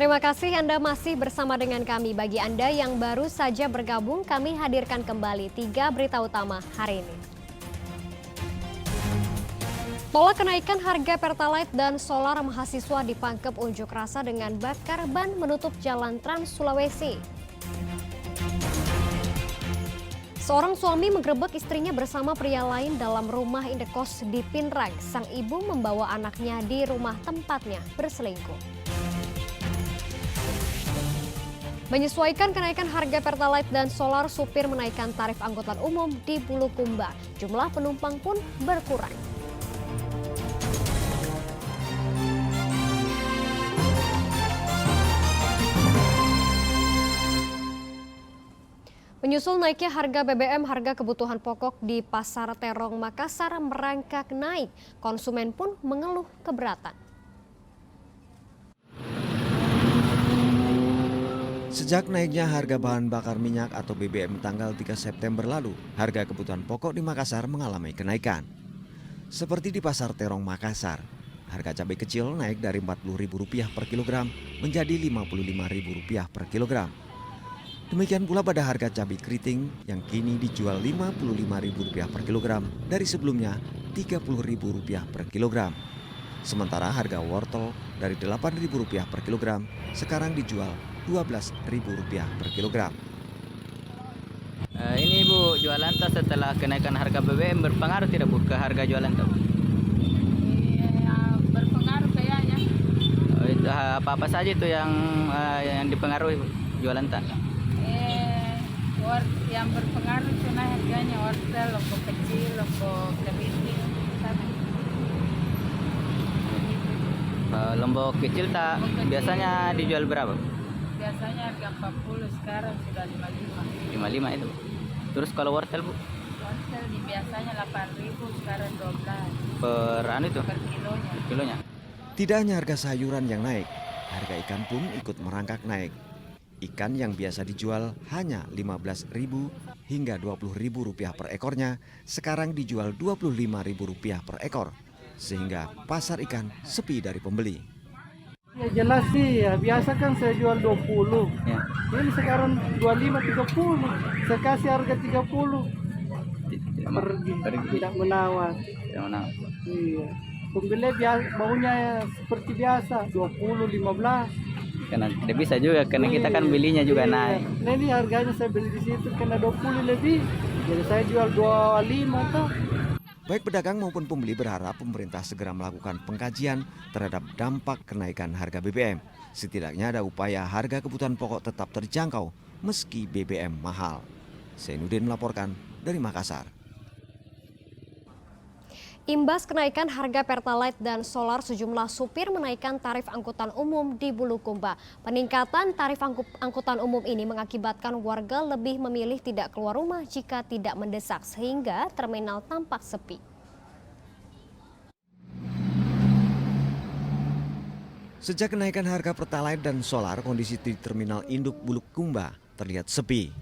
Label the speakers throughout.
Speaker 1: Terima kasih Anda masih bersama dengan kami. Bagi Anda yang baru saja bergabung, kami hadirkan kembali 3 berita utama hari ini. Tolak kenaikan harga Pertalite dan solar, mahasiswa dipangkep unjuk rasa dengan bakar ban menutup jalan Trans Sulawesi. Seorang suami menggerebek istrinya bersama pria lain dalam rumah indekos di Pinrang. Sang ibu membawa anaknya di rumah tempatnya berselingkuh. Menyesuaikan kenaikan harga Pertalite dan solar, supir menaikkan tarif angkutan umum di Bulukumba. Jumlah penumpang pun berkurang. Menyusul naiknya harga BBM, harga kebutuhan pokok di Pasar Terong Makassar merangkak naik. Konsumen pun mengeluh keberatan.
Speaker 2: Sejak naiknya harga bahan bakar minyak atau BBM tanggal 3 September lalu, harga kebutuhan pokok di Makassar mengalami kenaikan. Seperti di Pasar Terong Makassar, harga cabai kecil naik dari Rp40.000 per kilogram menjadi Rp55.000 per kilogram. Demikian pula pada harga cabai keriting yang kini dijual Rp55.000 per kilogram dari sebelumnya Rp30.000 per kilogram. Sementara harga wortel dari Rp8.000 per kilogram sekarang dijual Rp12.000 per kilogram.
Speaker 3: Ini Bu, jualan tas setelah kenaikan harga BBM berpengaruh tidak Bu ke harga jualan tas?
Speaker 4: Berpengaruh kayaknya.
Speaker 3: Itu apa-apa saja itu yang dipengaruhi Bu, jualan tas?
Speaker 4: Yang berpengaruh itu naik harganya wortel, lombok kecil, lombok kepiting.
Speaker 3: Lombok kecil tak biasanya dijual berapa?
Speaker 4: Biasanya harga 40, sekarang sudah 55.
Speaker 3: 55 itu. Terus kalau wortel Bu?
Speaker 4: Wortel di biasanya 8.000, sekarang 12
Speaker 3: Per anu itu?
Speaker 4: per kilonya.
Speaker 3: Kilonya.
Speaker 2: Tidak hanya harga sayuran yang naik, harga ikan pun ikut merangkak naik. Ikan yang biasa dijual hanya Rp15.000 hingga Rp20.000 per ekornya, sekarang dijual Rp25.000 per ekor. Sehingga pasar ikan sepi dari pembeli.
Speaker 5: Ya jelas sih ya, biasa kan saya jual 20.
Speaker 3: Ya.
Speaker 5: Ini sekarang 25 30. Saya kasih harga 30. Tidak menawar.
Speaker 3: Yang mana?
Speaker 5: Iya. Pembeli maunya seperti biasa 20 15.
Speaker 3: Karena tidak bisa juga karena kita kan belinya juga naik.
Speaker 5: Nah ini harganya saya beli di situ kena 20 lebih. Jadi saya jual 25 tuh.
Speaker 2: Baik pedagang maupun pembeli berharap pemerintah segera melakukan pengkajian terhadap dampak kenaikan harga BBM. Setidaknya ada upaya harga kebutuhan pokok tetap terjangkau meski BBM mahal. Zainuddin melaporkan dari Makassar.
Speaker 1: Imbas kenaikan harga Pertalite dan solar, sejumlah supir menaikkan tarif angkutan umum di Bulukumba. Peningkatan tarif angkutan umum ini mengakibatkan warga lebih memilih tidak keluar rumah jika tidak mendesak, sehingga terminal tampak sepi.
Speaker 2: Sejak kenaikan harga Pertalite dan solar, kondisi di terminal induk Bulukumba terlihat sepi.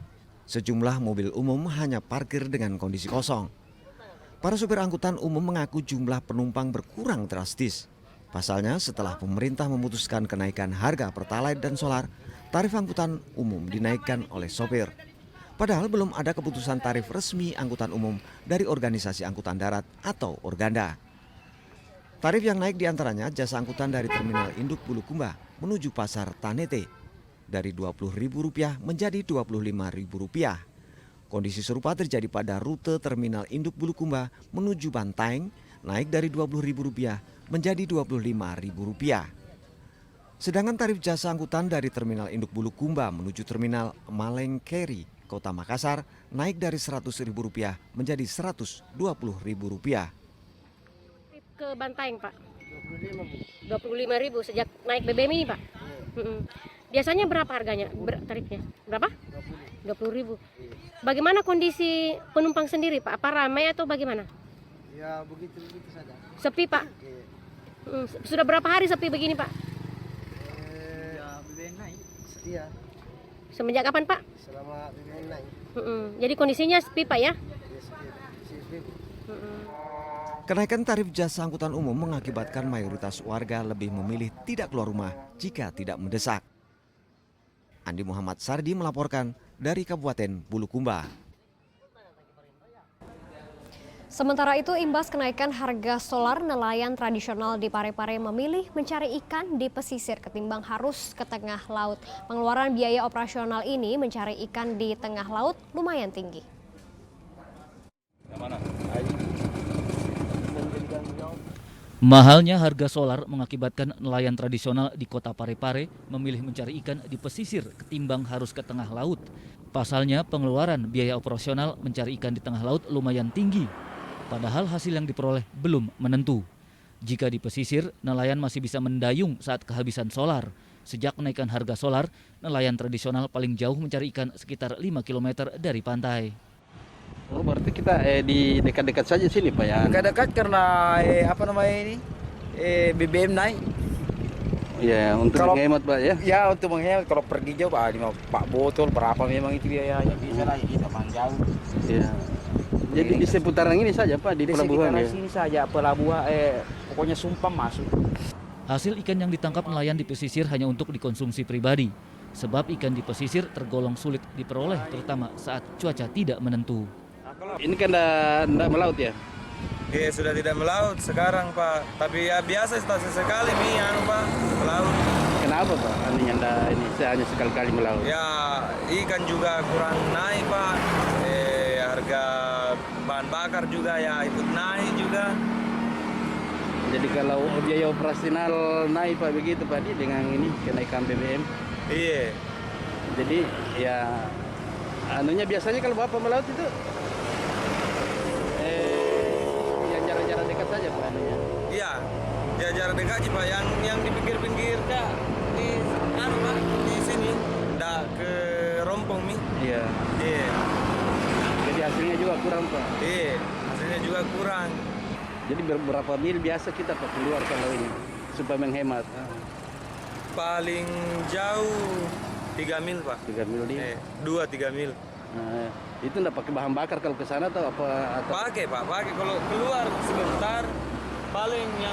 Speaker 2: Sejumlah mobil umum hanya parkir dengan kondisi kosong. Para supir angkutan umum mengaku jumlah penumpang berkurang drastis. Pasalnya setelah pemerintah memutuskan kenaikan harga Pertalite dan solar, tarif angkutan umum dinaikkan oleh sopir. Padahal belum ada keputusan tarif resmi angkutan umum dari organisasi angkutan darat atau Organda. Tarif yang naik diantaranya jasa angkutan dari terminal induk Bulukumba menuju pasar Tanete dari Rp20.000 menjadi Rp25.000. Kondisi serupa terjadi pada rute terminal induk Bulukumba menuju Bantaeng, naik dari Rp20.000 menjadi Rp25.000. Sedangkan tarif jasa angkutan dari terminal induk Bulukumba menuju terminal Malengkeri, Kota Makassar, naik dari Rp100.000 menjadi Rp120.000.
Speaker 6: Ke Bantaeng Pak, 25.000 sejak naik BBM ini Pak. Biasanya berapa harganya, tarifnya? Berapa? 20.000. Bagaimana kondisi penumpang sendiri Pak? Apa ramai atau bagaimana?
Speaker 5: Ya begitu saja.
Speaker 6: Sepi Pak? Sudah berapa hari sepi begini Pak?
Speaker 5: BBM naik. Iya.
Speaker 6: Semenjak kapan Pak?
Speaker 5: Selama BBM naik.
Speaker 6: Jadi kondisinya sepi Pak ya?
Speaker 5: Ya sepi.
Speaker 2: Kenaikan tarif jasa angkutan umum mengakibatkan mayoritas warga lebih memilih tidak keluar rumah jika tidak mendesak. Andi Muhammad Sardi melaporkan dari Kabupaten Bulukumba.
Speaker 1: Sementara itu, imbas kenaikan harga solar, nelayan tradisional di Parepare memilih mencari ikan di pesisir ketimbang harus ke tengah laut. Pengeluaran biaya operasional ini mencari ikan di tengah laut lumayan tinggi.
Speaker 7: Mahalnya harga solar mengakibatkan nelayan tradisional di kota Parepare memilih mencari ikan di pesisir ketimbang harus ke tengah laut. Pasalnya pengeluaran biaya operasional mencari ikan di tengah laut lumayan tinggi, padahal hasil yang diperoleh belum menentu. Jika di pesisir, nelayan masih bisa mendayung saat kehabisan solar. Sejak kenaikan harga solar, nelayan tradisional paling jauh mencari ikan sekitar 5 km dari pantai.
Speaker 5: Oh, berarti kita di dekat-dekat saja sini Pak ya?
Speaker 8: Dekat-dekat karena BBM naik.
Speaker 5: Ya, untuk menghemat Pak ya?
Speaker 8: Ya untuk menghemat, kalau pergi jauh Pak botol berapa memang itu biayanya, bisa lah kita jauh.
Speaker 5: Ya. Jadi di seputaran ini saja Pak, di pelabuhan ya?
Speaker 8: Sini saja pelabuhan, pokoknya Sumpang masuk.
Speaker 7: Hasil ikan yang ditangkap nelayan di pesisir hanya untuk dikonsumsi pribadi. Sebab ikan di pesisir tergolong sulit diperoleh, terutama saat cuaca tidak menentu.
Speaker 5: Ini kan enggak melaut ya?
Speaker 9: Iya, sudah tidak melaut sekarang Pak. Tapi ya biasa sekali Pak melaut.
Speaker 5: Kenapa Pak? Ini hanya sekali-kali melaut.
Speaker 9: Ya ikan juga kurang naik Pak. Harga bahan bakar juga ya ikut naik juga.
Speaker 5: Jadi kalau biaya operasional naik Pak begitu Pak dengan ini kenaikan BBM.
Speaker 9: Iya.
Speaker 5: Jadi ya biasanya kalau Bapak melaut itu yang jarak-jarak dekat saja Pak
Speaker 9: Iya. Ya jarak dekat sih Pak, yang di pinggir-pinggir dah di Pak di sini dah ke Rompong nih.
Speaker 5: Iya.
Speaker 9: Iya.
Speaker 5: Jadi hasilnya juga kurang Pak.
Speaker 9: Iya, hasilnya juga kurang.
Speaker 5: Jadi berapa mil biasa kita Pak keluar kalau ini supaya menghemat?
Speaker 9: Paling jauh 3 mil Pak.
Speaker 5: 3 mil nih.
Speaker 9: 2-3 mil.
Speaker 5: Nah, itu enggak pakai bahan bakar kalau ke sana atau apa?
Speaker 9: Pakai Pak, pakai kalau keluar sebentar paling yang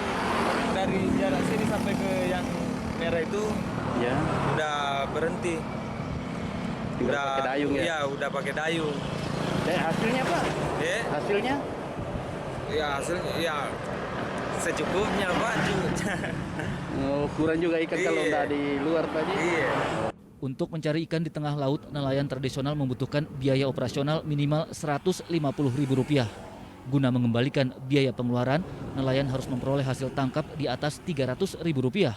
Speaker 9: dari jarak sini sampai ke yang merah itu
Speaker 5: ya
Speaker 9: udah berhenti.
Speaker 5: Tinggal pakai dayung ya?
Speaker 9: Iya, udah pakai dayung.
Speaker 5: Hasilnya Pak? Hasilnya?
Speaker 9: Ya hasilnya ya secukupnya Pak.
Speaker 5: Oh, kurang juga ikan kalau udah di luar Pak.
Speaker 9: Iya.
Speaker 7: Untuk mencari ikan di tengah laut, nelayan tradisional membutuhkan biaya operasional minimal Rp150.000. Guna mengembalikan biaya pengeluaran, nelayan harus memperoleh hasil tangkap di atas Rp300.000.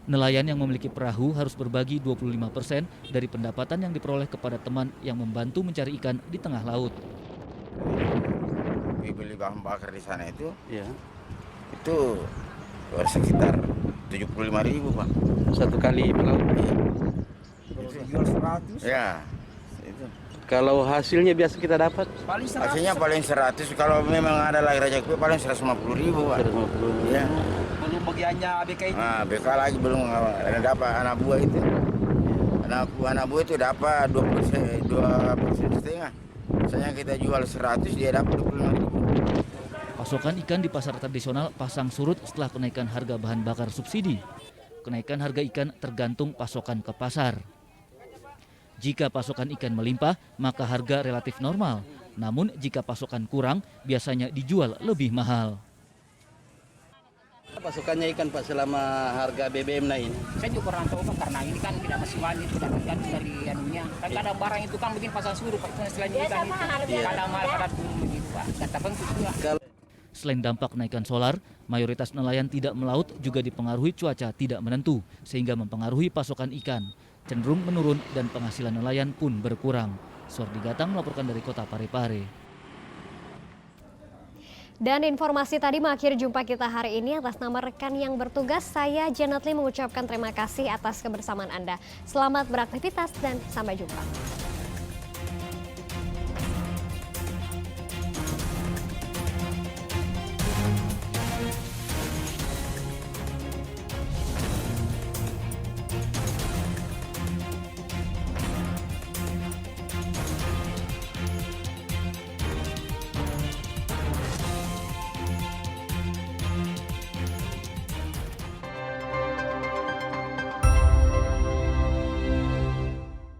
Speaker 7: Nelayan yang memiliki perahu harus berbagi 25% dari pendapatan yang diperoleh kepada teman yang membantu mencari ikan di tengah laut.
Speaker 10: Beli bahan bakar di sana itu,
Speaker 5: ya,
Speaker 10: itu sekitar 75.000 Pak.
Speaker 5: Satu kali melaut.
Speaker 8: Jual 100.
Speaker 10: Ya, itu.
Speaker 5: Kalau hasilnya biasa kita dapat?
Speaker 10: Hasilnya paling 100. Kalau memang ada lagi rezeki paling 150.000 Pak.
Speaker 5: 150.000.
Speaker 10: Ya.
Speaker 8: Belum bagiannya ABK itu.
Speaker 10: Nah, BK lagi belum dapat anak buah itu. Anak buah itu dapat 2,5%. Misalnya kita jual 100, dia dapat 25.000.
Speaker 7: Pasokan ikan di pasar tradisional pasang surut setelah kenaikan harga bahan bakar subsidi. Kenaikan harga ikan tergantung pasokan ke pasar. Jika pasokan ikan melimpah, maka harga relatif normal. Namun jika pasokan kurang, biasanya dijual lebih mahal.
Speaker 5: Pasokannya ikan Pak selama harga BBM naik ini?
Speaker 8: Saya juga kurang tahu Pak, karena ini kan tidak masih wajib, tidak tergantung dari anunya. Kan kadang barang itu kan bikin pasang surut Pak, selain ikan itu. Kadang mahal, kadang turun begitu Pak. Dan tertentu juga.
Speaker 7: Selain dampak kenaikan solar, mayoritas nelayan tidak melaut juga dipengaruhi cuaca tidak menentu, sehingga mempengaruhi pasokan ikan. Cenderung menurun dan penghasilan nelayan pun berkurang. Sordi Gatang melaporkan dari kota Parepare.
Speaker 1: Dan informasi tadi mengakhiri jumpa kita hari ini. Atas nama rekan yang bertugas, saya Janet Lee mengucapkan terima kasih atas kebersamaan Anda. Selamat beraktivitas dan sampai jumpa.